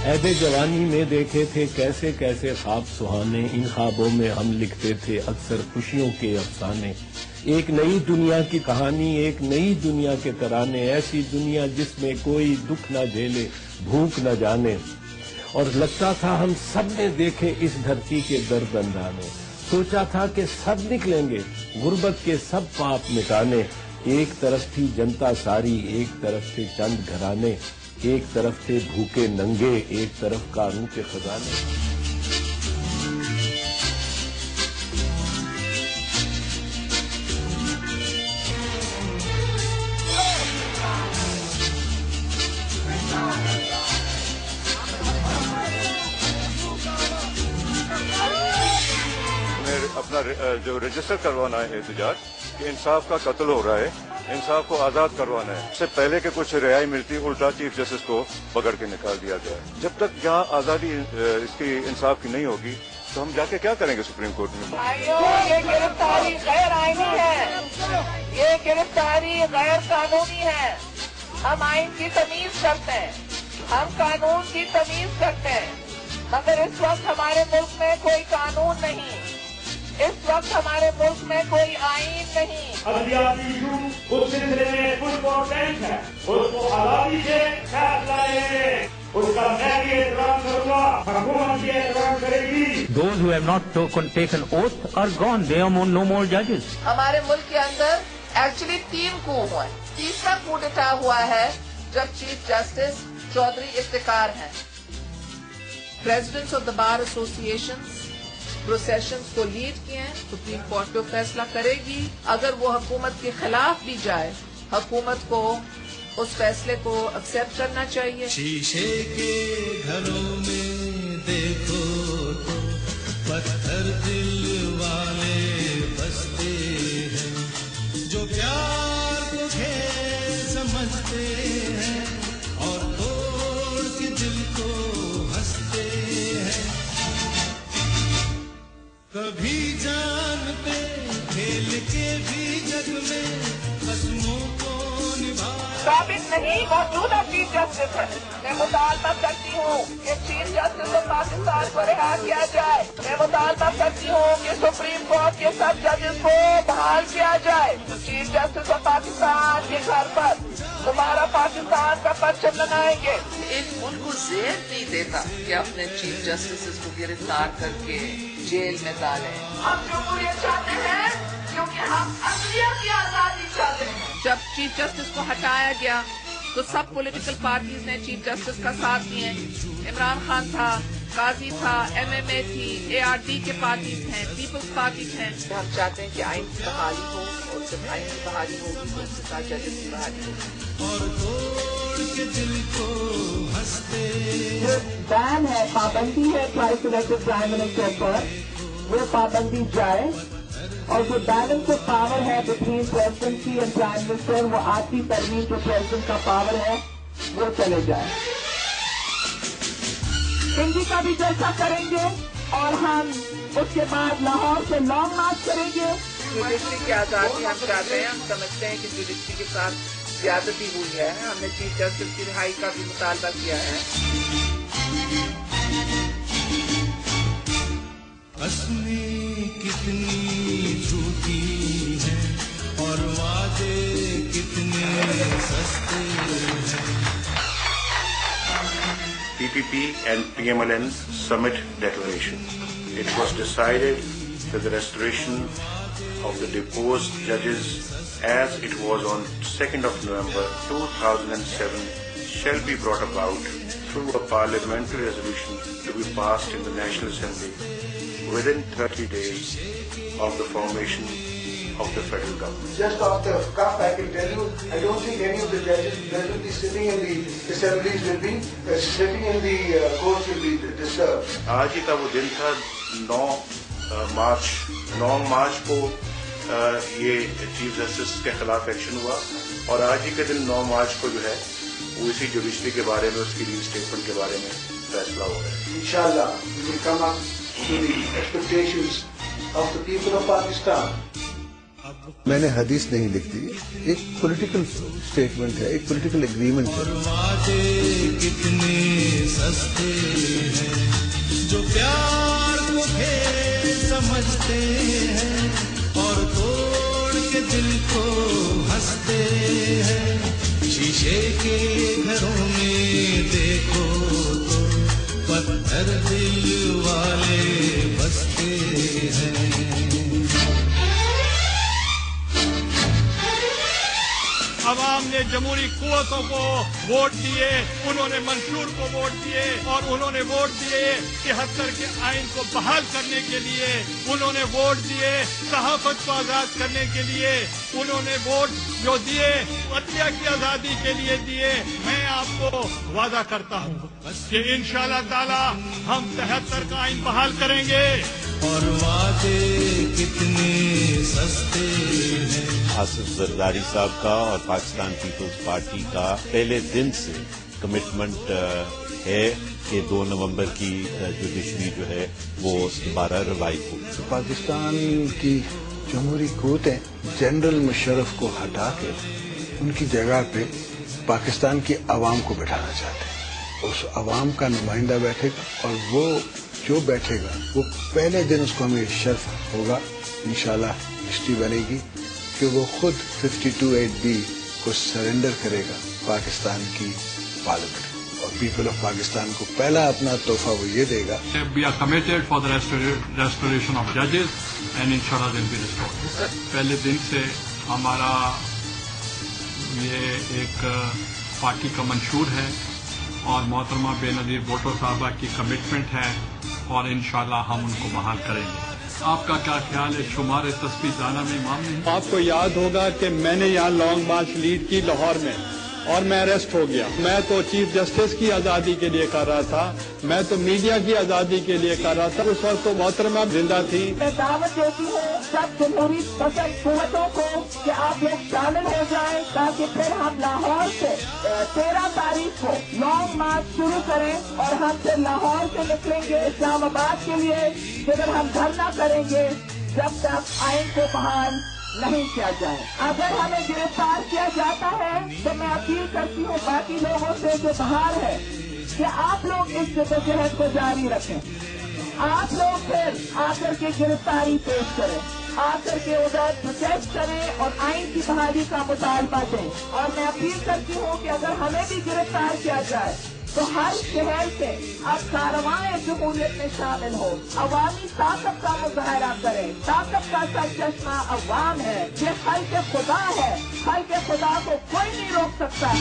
عہد جوانی میں دیکھے تھے کیسے کیسے خواب سہانے، ان خوابوں میں ہم لکھتے تھے اکثر خوشیوں کے افسانے. ایک نئی دنیا کی کہانی، ایک نئی دنیا کے ترانے، ایسی دنیا جس میں کوئی دکھ نہ جھیلے، بھوک نہ جانے. اور لگتا تھا ہم سب نے دیکھے اس دھرتی کے درد اندانے. سوچا تھا کہ سب نکلیں گے غربت کے سب پاپ مٹانے. ایک طرف تھی جنتا ساری، ایک طرف تھے چند گھرانے، ایک طرف تھے بھوکے ننگے، ایک طرف قانون کے خزانے. اپنا جو رجسٹر کروانا ہے احتجاج کہ انصاف کا قتل ہو رہا ہے، انصاف کو آزاد کروانا ہے. اس سے پہلے کہ کچھ رہائی ملتی الٹا چیف جسٹس کو پکڑ کے نکال دیا جائے. جب تک یہاں آزادی اس کی انصاف کی نہیں ہوگی تو ہم جا کے کیا کریں گے سپریم کورٹ میں؟ یہ گرفتاری غیر آئینی ہے، یہ گرفتاری غیر قانونی ہے. ہم آئین کی تمیز کرتے ہیں، ہم قانون کی تمیز کرتے ہیں، مگر اس وقت ہمارے ملک میں کوئی قانون نہیں، اس وقت ہمارے ملک میں کوئی آئین نہیں. اس سلسلے میں کچھ پروٹیسٹ ہے، اس کو آزادی سے فیصلہ لینے، اس کا میں بھی احترام کروں گا، حکومت بھی احترام کرے گی. Those who have not taken oath are gone. There are no more judges. ہمارے ملک کے اندر ایکچولی 3 کو ہوئے. تیسرا کو ڈٹا ہوا ہے جب چیف جسٹس چودھری افتخار ہیں. Presidents of the bar association processions کو لیڈ کیے ہیں. سپریم کورٹ جو فیصلہ کرے گی، اگر وہ حکومت کے خلاف بھی جائے، حکومت کو اس فیصلے کو ایکسپٹ کرنا چاہیے. شیشے کے گھروں میں دیکھو تو پتھر دل والے بستے ہیں، جو پیار کو کھیل سمجھتے ہیں اور توڑ کے دل کو ہنستے ہیں. کبھی جان پہ کھیل کے بھی جگ میں قسموں کو نبھا. ثابت نہیں موجودہ چیف جسٹس ہے. میں مطالبہ کرتی ہوں کہ چیف جسٹس آف پاکستان کو رہا کیا جائے. میں مطالبہ کرتی ہوں کہ سپریم کورٹ کے سب ججز کو بحال کیا جائے. چیف جسٹس آف پاکستان کے گھر پر دوبارہ پاکستان کا پرچم لگائیں گے. ایک ملک کو زیر نہیں دیتا کہ اپنے چیف جسٹس کو گرفتار کر کے جیل میں ڈالیں. ہم جمہوریت چاہتے ہیں کیونکہ ہم اقلیت کی آزادی چاہتے ہیں. جب چیف جسٹس کو ہٹایا گیا تو سب پولیٹیکل پارٹیز نے چیف جسٹس کا ساتھ دیے. عمران خان تھا، قاضی تھا، MMA تھی، ARD کے پارٹیز ہیں، پیپلز پارٹیز ہیں. ہم چاہتے ہیں کہ آئین کی بحالی ہو، اور جب آئین کی بحالی ہوگی تو اس کے ساتھ ججز کی بحالی ہوگی. اور توڑ کے دل کو ہنستے. جو بین ہے، پابندی ہے پرائز الیکٹڈ پرائم منسٹر پر، وہ پابندی جائے. اور جو بیلنس آف پاور ہے between presidency and prime minister, وہ آتی ترمیم جو پریزیڈنٹ کا پاور ہے وہ چلے جائے. ہندی کا بھی جلسہ کریں گے اور ہم اس کے بعد لاہور سے لانگ مارچ کریں گے. جوڈیشری کی آزادی ہم چاہتے ہیں. ہم سمجھتے ہیں کہ جوڈیشری کے ساتھ زیادتی ہوئی ہے. ہم نے چیف جسٹس کی رہائی کا بھی مطالبہ کیا ہے. ہنسنی کتنی جھوٹی ہے اور وعدے کتنے سستے ہیں. PPP and PMLN Summit Declaration. It was decided that the restoration of the deposed judges as it was on 2nd of November 2007 shall be brought about through a parliamentary resolution to be passed in the National Assembly within 30 days of the formation of the federal government. Just off the cuff, I can tell you, I don't think any of the judges that will be sitting in the assemblies will be, sitting in the courts will be disturbed. آج ہی کا وہ دن تھا 9 مارچ کو یہ chief justice کے خلاف action ہوا، اور آج ہی کے دن 9 مارچ کو جو ہے وہ اسی جوڈیشری کے بارے میں، اس کی ری اسٹیٹمنٹ کے بارے میں فیصلہ ہو رہا ہے. Inshallah, we will come up to the expectations of the people of Pakistan. میں نے حدیث نہیں لکھ دی، ایک پولیٹیکل اسٹیٹمنٹ ہے، ایک پولیٹیکل ایگریمنٹ ہے. وعدے کتنے سستے ہیں جو پیار کو کھیل سمجھتے ہیں اور توڑ کے دل کو ہنستے ہیں. شیشے کے گھروں میں دیکھو تو پتھر دل والے بستے ہیں. عوام نے جمہوری قوتوں کو ووٹ دیے، انہوں نے منشور کو ووٹ دیے اور انہوں نے ووٹ دیے 73 کے آئین کو بحال کرنے کے لیے، انہوں نے ووٹ دیے صحافت کو آزاد کرنے کے لیے، انہوں نے ووٹ جو دیے عدلیہ کی آزادی کے لیے دیے. میں آپ کو وعدہ کرتا ہوں کہ انشاءاللہ تعالی ہم 73 کا آئین بحال کریں گے. اور وعدے کتنے سستے ہیں. آصف زرداری صاحب کا اور پاکستان پیپلز پارٹی کا پہلے دن سے کمٹمنٹ ہے کہ 2 نومبر کی جوڈیشری جو ہے وہ دوبارہ ریوائو ہو. پاکستان کی جمہوری قوتیں جنرل مشرف کو ہٹا کے ان کی جگہ پہ پاکستان کی عوام کو بٹھانا چاہتے ہیں. اس عوام کا نمائندہ بیٹھے گا اور وہ جو بیٹھے گا وہ پہلے دن اس کو ہمیں شرف ہوگا انشاءاللہ ہسٹری بنے گی کہ وہ خود 52(8)B کو سرنڈر کرے گا پاکستان کی پارلیمنٹ اور پیپل آف پاکستان کو پہلا اپنا تحفہ وہ یہ دے گا. We are committed for the restoration of judges and inshallah they'll be restored. پہلے دن سے ہمارا یہ ایک پارٹی کا منشور ہے اور محترمہ بے نظیر بھٹو صاحبہ کی کمٹمنٹ ہے اور انشاءاللہ ہم ان کو بحال کریں گے. آپ کا کیا خیال ہے؟ شمار تسبیح دانہ میں امام نہیں؟ آپ کو یاد ہوگا کہ میں نے یہاں لانگ مارچ لیڈ کی لاہور میں اور میں اریسٹ ہو گیا. میں تو چیف جسٹس کی آزادی کے لیے کر رہا تھا، میں تو میڈیا کی آزادی کے لیے کر رہا تھا. اس وقت تو محترمہ زندہ تھی. میں دعوت دیتی ہوں سب جمہوری پسند قوتوں کو کہ آپ لوگ شامل ہو جائیں تاکہ پھر ہم لاہور سے 13 تاریخ کو لانگ مارچ شروع کریں اور ہم پھر لاہور سے نکلیں گے اسلام آباد کے لیے، پھر ہم دھرنا کریں گے جب تک آئین کو بحال نہیں کیا جائے. اگر ہمیں گرفتار کیا جاتا ہے تو میں اپیل کرتی ہوں باقی لوگوں سے جو باہر ہے کہ آپ لوگ اس جدوجہد کو جاری رکھیں. آپ لوگ پھر آ کر کے گرفتاری پیش کریں، آ کر کے ادھر پروٹیسٹ کریں اور آئین کی بحالی کا مطالبہ دیں. اور میں اپیل کرتی ہوں کہ اگر ہمیں بھی گرفتار کیا جائے تو ہر شہر سے اب کارروائی جمہوریت میں شامل ہو، عوامی طاقت کا مظاہرہ کرے. طاقت کا سرچشمہ عوام ہے، یہ خلق خدا ہے، خلق خدا کو کوئی نہیں روک سکتا.